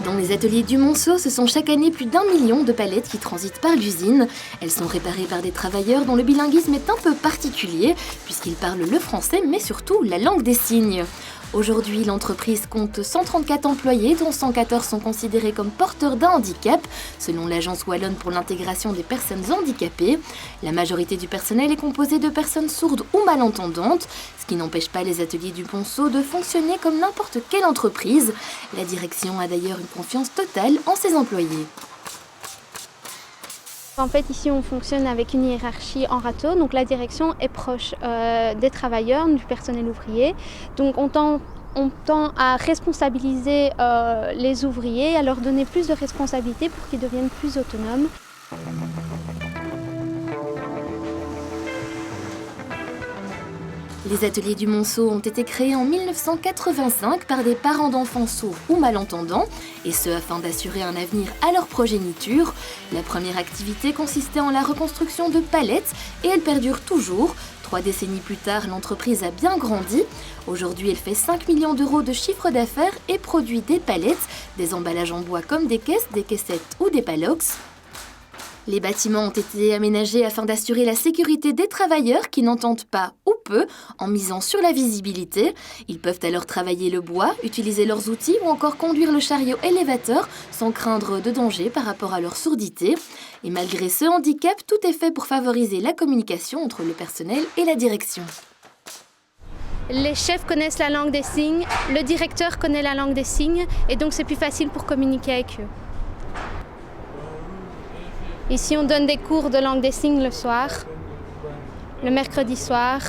Dans les ateliers du Monceau, ce sont chaque année plus d'1 million de palettes qui transitent par l'usine. Elles sont réparées par des travailleurs dont le bilinguisme est un peu particulier, puisqu'ils parlent le français, mais surtout la langue des signes. Aujourd'hui, l'entreprise compte 134 employés, dont 114 sont considérés comme porteurs d'un handicap, selon l'Agence wallonne pour l'intégration des personnes handicapées. La majorité du personnel est composée de personnes sourdes ou malentendantes, ce qui n'empêche pas les ateliers du Monceau de fonctionner comme n'importe quelle entreprise. La direction a d'ailleurs une confiance totale en ses employés. En fait, ici, on fonctionne avec une hiérarchie en râteau. Donc, la direction est proche des travailleurs, du personnel ouvrier. Donc, on tend à responsabiliser les ouvriers, à leur donner plus de responsabilités pour qu'ils deviennent plus autonomes. Les ateliers du Monceau ont été créés en 1985 par des parents d'enfants sourds ou malentendants, et ce afin d'assurer un avenir à leur progéniture. La première activité consistait en la reconstruction de palettes et elle perdure toujours. 3 décennies plus tard, l'entreprise a bien grandi. Aujourd'hui, elle fait 5 millions d'euros de chiffre d'affaires et produit des palettes, des emballages en bois comme des caisses, des caissettes ou des palox. Les bâtiments ont été aménagés afin d'assurer la sécurité des travailleurs qui n'entendent pas ou peu en misant sur la visibilité. Ils peuvent alors travailler le bois, utiliser leurs outils ou encore conduire le chariot élévateur sans craindre de danger par rapport à leur sourdité. Et malgré ce handicap, tout est fait pour favoriser la communication entre le personnel et la direction. Les chefs connaissent la langue des signes, le directeur connaît la langue des signes et donc c'est plus facile pour communiquer avec eux. Ici, on donne des cours de langue des signes le soir, le mercredi soir.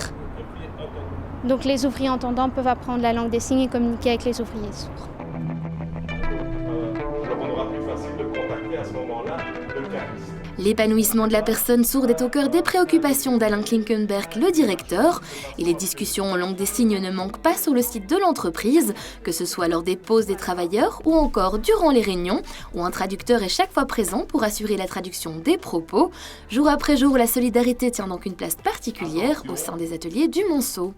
Donc les ouvriers entendants peuvent apprendre la langue des signes et communiquer avec les ouvriers sourds. On aura plus facile de contacter à ce moment-là le cariste. L'épanouissement de la personne sourde est au cœur des préoccupations d'Alain Klinkenberg, le directeur. Et les discussions en langue des signes ne manquent pas sur le site de l'entreprise, que ce soit lors des pauses des travailleurs ou encore durant les réunions, où un traducteur est chaque fois présent pour assurer la traduction des propos. Jour après jour, la solidarité tient donc une place particulière au sein des ateliers du Monceau.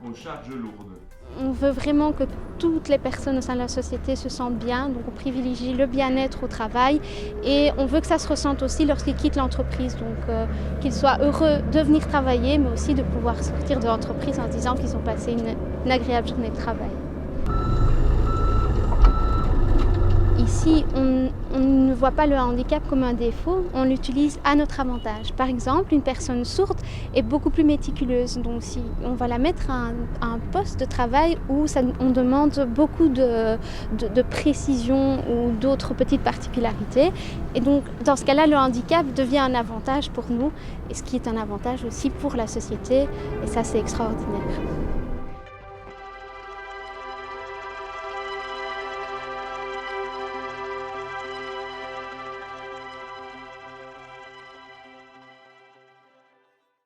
Aux charges lourdes. On veut vraiment que toutes les personnes au sein de la société se sentent bien, donc on privilégie le bien-être au travail et on veut que ça se ressente aussi lorsqu'ils quittent l'entreprise, donc qu'ils soient heureux de venir travailler mais aussi de pouvoir sortir de l'entreprise en se disant qu'ils ont passé une agréable journée de travail. Ici, on ne voit pas le handicap comme un défaut, on l'utilise à notre avantage. Par exemple, une personne sourde est beaucoup plus méticuleuse, donc si on va la mettre à un poste de travail où on demande beaucoup de précision ou d'autres petites particularités. Et donc, dans ce cas-là, le handicap devient un avantage pour nous, et ce qui est un avantage aussi pour la société, et ça, c'est extraordinaire.